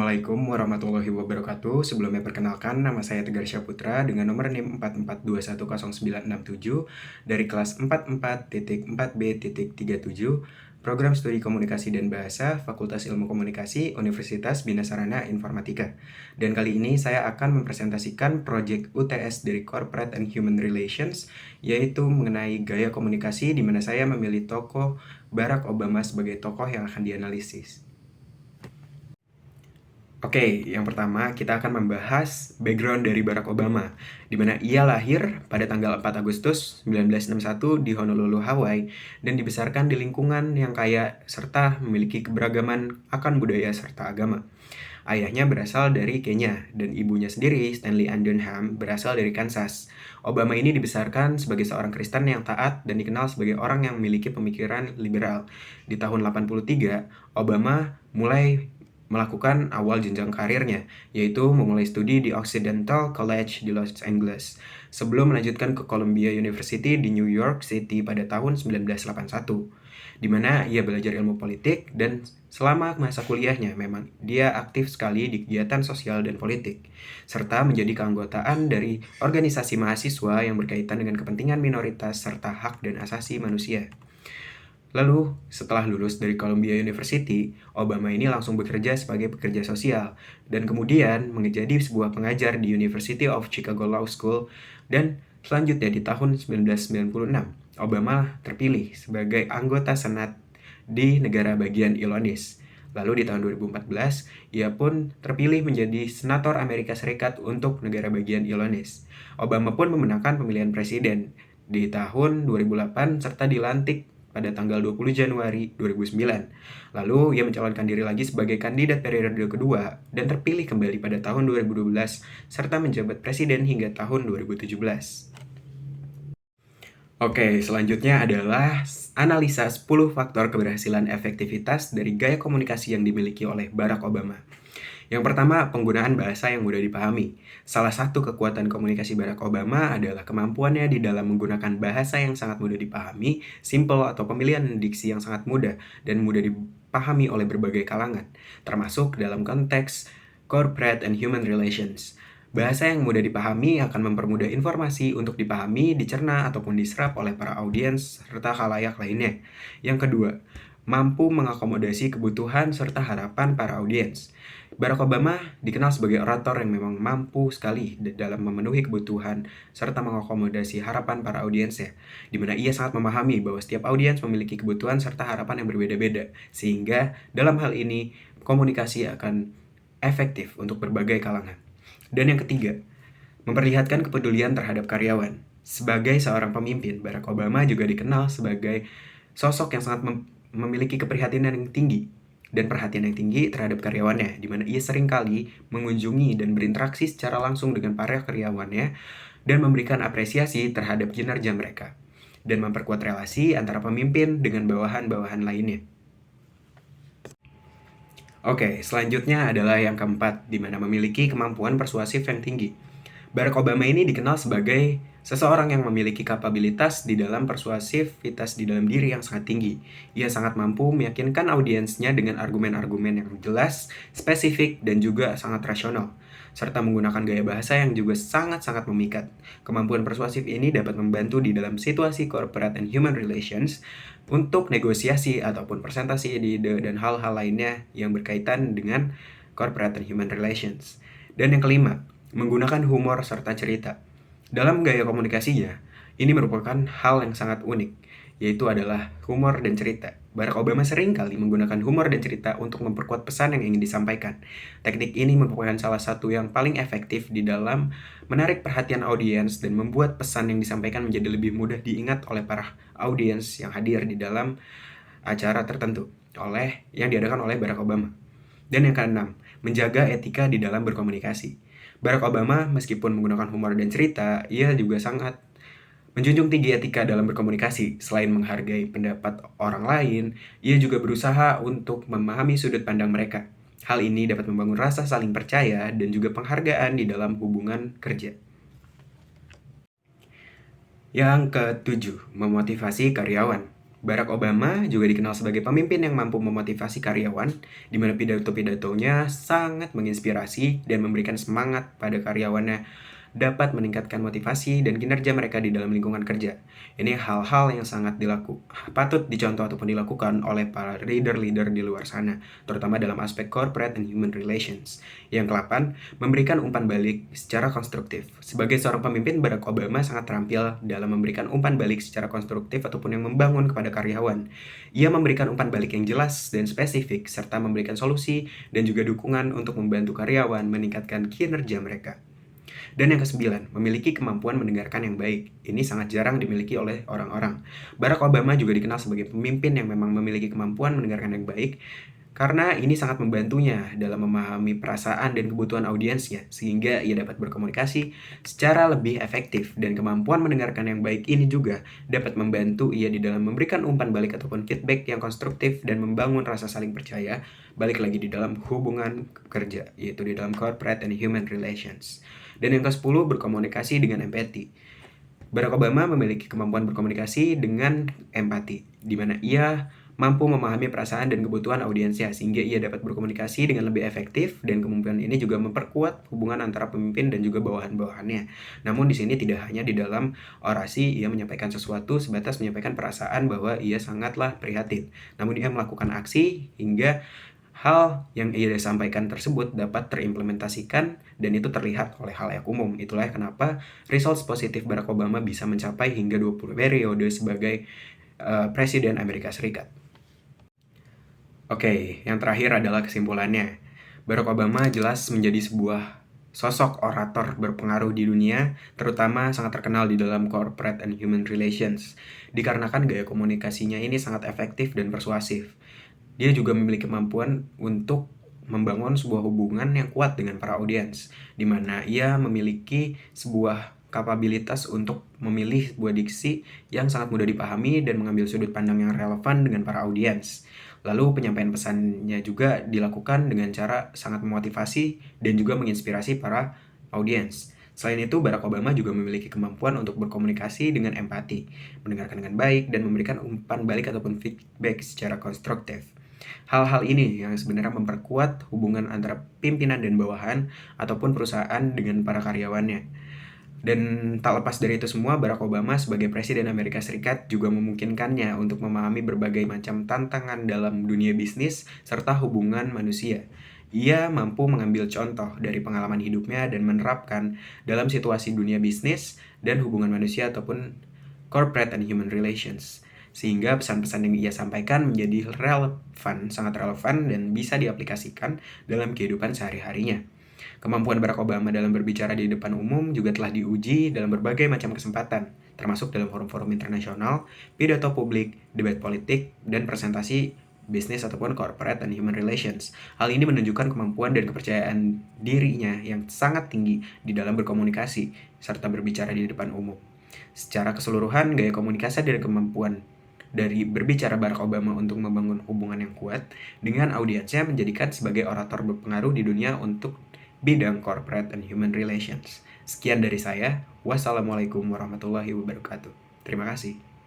Assalamualaikum warahmatullahi wabarakatuh. Sebelumnya perkenalkan, nama saya Tegar Syaputra dengan nomor NIM 44210967 dari kelas 44.4B.37, Program Studi Komunikasi dan Bahasa, Fakultas Ilmu Komunikasi, Universitas Bina Sarana Informatika. Dan kali ini saya akan mempresentasikan proyek UTS dari Corporate and Human Relations, yaitu mengenai gaya komunikasi, di mana saya memilih tokoh Barack Obama sebagai tokoh yang akan dianalisis. Oke, yang pertama kita akan membahas background dari Barack Obama, di mana ia lahir pada tanggal 4 Agustus 1961 di Honolulu, Hawaii, dan dibesarkan di lingkungan yang kaya serta memiliki keberagaman akan budaya serta agama. Ayahnya berasal dari Kenya, dan ibunya sendiri, Stanley Ann Dunham, berasal dari Kansas. Obama ini dibesarkan sebagai seorang Kristen yang taat dan dikenal sebagai orang yang memiliki pemikiran liberal. Di tahun 83, Obama mulai melakukan awal jenjang karirnya, yaitu memulai studi di Occidental College di Los Angeles, sebelum melanjutkan ke Columbia University di New York City pada tahun 1981, di mana ia belajar ilmu politik, dan selama masa kuliahnya memang dia aktif sekali di kegiatan sosial dan politik, serta menjadi keanggotaan dari organisasi mahasiswa yang berkaitan dengan kepentingan minoritas serta hak dan asasi manusia. Lalu, setelah lulus dari Columbia University, Obama ini langsung bekerja sebagai pekerja sosial, dan kemudian menjadi sebuah pengajar di University of Chicago Law School, dan selanjutnya di tahun 1996, Obama terpilih sebagai anggota Senat di negara bagian Illinois. Lalu di tahun 2014, ia pun terpilih menjadi Senator Amerika Serikat untuk negara bagian Illinois. Obama pun memenangkan pemilihan presiden di tahun 2008 serta dilantik pada tanggal 20 Januari 2009. Lalu ia mencalonkan diri lagi sebagai kandidat periode kedua dan terpilih kembali pada tahun 2012 serta menjabat presiden hingga tahun 2017. Oke, selanjutnya adalah analisa 10 faktor keberhasilan efektivitas dari gaya komunikasi yang dimiliki oleh Barack Obama. Yang pertama, penggunaan bahasa yang mudah dipahami. Salah satu kekuatan komunikasi Barack Obama adalah kemampuannya di dalam menggunakan bahasa yang sangat mudah dipahami, simple atau pemilihan diksi yang sangat mudah dan mudah dipahami oleh berbagai kalangan, termasuk dalam konteks corporate and human relations. Bahasa yang mudah dipahami akan mempermudah informasi untuk dipahami, dicerna, ataupun diserap oleh para audiens serta khalayak lainnya. Yang kedua, mampu mengakomodasi kebutuhan serta harapan para audiens. Barack Obama dikenal sebagai orator yang memang mampu sekali dalam memenuhi kebutuhan serta mengakomodasi harapan para audiensnya, di mana ia sangat memahami bahwa setiap audiens memiliki kebutuhan serta harapan yang berbeda-beda, sehingga dalam hal ini komunikasi akan efektif untuk berbagai kalangan. Dan yang ketiga, memperlihatkan kepedulian terhadap karyawan. Sebagai seorang pemimpin, Barack Obama juga dikenal sebagai sosok yang sangat memiliki keprihatinan yang tinggi dan perhatian yang tinggi terhadap karyawannya, di mana ia seringkali mengunjungi dan berinteraksi secara langsung dengan para karyawannya dan memberikan apresiasi terhadap kinerja mereka, dan memperkuat relasi antara pemimpin dengan bawahan-bawahan lainnya. Oke, selanjutnya adalah yang keempat, di mana memiliki kemampuan persuasif yang tinggi. Barack Obama ini dikenal sebagai seseorang yang memiliki kapabilitas di dalam persuasivitas di dalam diri yang sangat tinggi. Ia sangat mampu meyakinkan audiensnya dengan argumen-argumen yang jelas, spesifik, dan juga sangat rasional, serta menggunakan gaya bahasa yang juga sangat-sangat memikat. Kemampuan persuasif ini dapat membantu di dalam situasi corporate and human relations untuk negosiasi ataupun presentasi ide dan hal-hal lainnya yang berkaitan dengan corporate and human relations. Dan yang kelima, menggunakan humor serta cerita. Dalam gaya komunikasinya, ini merupakan hal yang sangat unik, yaitu adalah humor dan cerita. Barack Obama sering kali menggunakan humor dan cerita untuk memperkuat pesan yang ingin disampaikan. Teknik ini merupakan salah satu yang paling efektif di dalam menarik perhatian audiens dan membuat pesan yang disampaikan menjadi lebih mudah diingat oleh para audiens yang hadir di dalam acara tertentu yang diadakan oleh Barack Obama. Dan yang keenam, menjaga etika di dalam berkomunikasi. Barack Obama meskipun menggunakan humor dan cerita, ia juga sangat menjunjung tinggi etika dalam berkomunikasi. Selain menghargai pendapat orang lain, ia juga berusaha untuk memahami sudut pandang mereka. Hal ini dapat membangun rasa saling percaya dan juga penghargaan di dalam hubungan kerja. Yang ketujuh, memotivasi karyawan. Barack Obama juga dikenal sebagai pemimpin yang mampu memotivasi karyawan, di mana pidato-pidatonya sangat menginspirasi dan memberikan semangat pada karyawannya dapat meningkatkan motivasi dan kinerja mereka di dalam lingkungan kerja. Ini hal-hal yang sangat patut dicontoh ataupun dilakukan oleh para leader-leader di luar sana, terutama dalam aspek corporate and human relations. Yang ke-8, memberikan umpan balik secara konstruktif. Sebagai seorang pemimpin, Barack Obama sangat terampil dalam memberikan umpan balik secara konstruktif ataupun yang membangun kepada karyawan. Ia memberikan umpan balik yang jelas dan spesifik, serta memberikan solusi dan juga dukungan untuk membantu karyawan meningkatkan kinerja mereka. Dan yang ke-9, memiliki kemampuan mendengarkan yang baik. Ini sangat jarang dimiliki oleh orang-orang. Barack Obama juga dikenal sebagai pemimpin yang memang memiliki kemampuan mendengarkan yang baik, karena ini sangat membantunya dalam memahami perasaan dan kebutuhan audiensnya, sehingga ia dapat berkomunikasi secara lebih efektif. Dan kemampuan mendengarkan yang baik ini juga dapat membantu ia di dalam memberikan umpan balik ataupun feedback yang konstruktif dan membangun rasa saling percaya, balik lagi di dalam hubungan kerja, yaitu di dalam corporate and human relations. Dan yang ke-10, berkomunikasi dengan empati. Barack Obama memiliki kemampuan berkomunikasi dengan empati, di mana ia mampu memahami perasaan dan kebutuhan audiensnya sehingga ia dapat berkomunikasi dengan lebih efektif, dan kemampuan ini juga memperkuat hubungan antara pemimpin dan juga bawahan-bawahannya. Namun di sini tidak hanya di dalam orasi ia menyampaikan sesuatu sebatas menyampaikan perasaan bahwa ia sangatlah prihatin, namun ia melakukan aksi hingga hal yang ia sampaikan tersebut dapat terimplementasikan dan itu terlihat oleh halayak umum. Itulah kenapa results positif Barack Obama bisa mencapai hingga 20 periode sebagai Presiden Amerika Serikat. Oke, yang terakhir adalah kesimpulannya. Barack Obama jelas menjadi sebuah sosok orator berpengaruh di dunia, terutama sangat terkenal di dalam corporate and human relations, dikarenakan gaya komunikasinya ini sangat efektif dan persuasif. Dia juga memiliki kemampuan untuk membangun sebuah hubungan yang kuat dengan para audiens, di mana ia memiliki sebuah kapabilitas untuk memilih sebuah diksi yang sangat mudah dipahami dan mengambil sudut pandang yang relevan dengan para audiens. Lalu penyampaian pesannya juga dilakukan dengan cara sangat memotivasi dan juga menginspirasi para audiens. Selain itu, Barack Obama juga memiliki kemampuan untuk berkomunikasi dengan empati, mendengarkan dengan baik, dan memberikan umpan balik ataupun feedback secara konstruktif. Hal-hal ini yang sebenarnya memperkuat hubungan antara pimpinan dan bawahan ataupun perusahaan dengan para karyawannya. Dan tak lepas dari itu semua, Barack Obama sebagai Presiden Amerika Serikat juga memungkinkannya untuk memahami berbagai macam tantangan dalam dunia bisnis serta hubungan manusia. Ia mampu mengambil contoh dari pengalaman hidupnya dan menerapkan dalam situasi dunia bisnis dan hubungan manusia ataupun corporate and human relations. Sehingga pesan-pesan yang ia sampaikan menjadi sangat relevan dan bisa diaplikasikan dalam kehidupan sehari-harinya. Kemampuan Barack Obama dalam berbicara di depan umum juga telah diuji dalam berbagai macam kesempatan, termasuk dalam forum-forum internasional, pidato publik, debat politik, dan presentasi bisnis ataupun corporate and human relations. Hal ini menunjukkan kemampuan dan kepercayaan dirinya yang sangat tinggi di dalam berkomunikasi serta berbicara di depan umum. Secara keseluruhan, gaya komunikasi dan kemampuan dari berbicara Barack Obama untuk membangun hubungan yang kuat dengan audiensnya menjadikan sebagai orator berpengaruh di dunia untuk bidang corporate and human relations. Sekian dari saya. Wassalamualaikum warahmatullahi wabarakatuh. Terima kasih.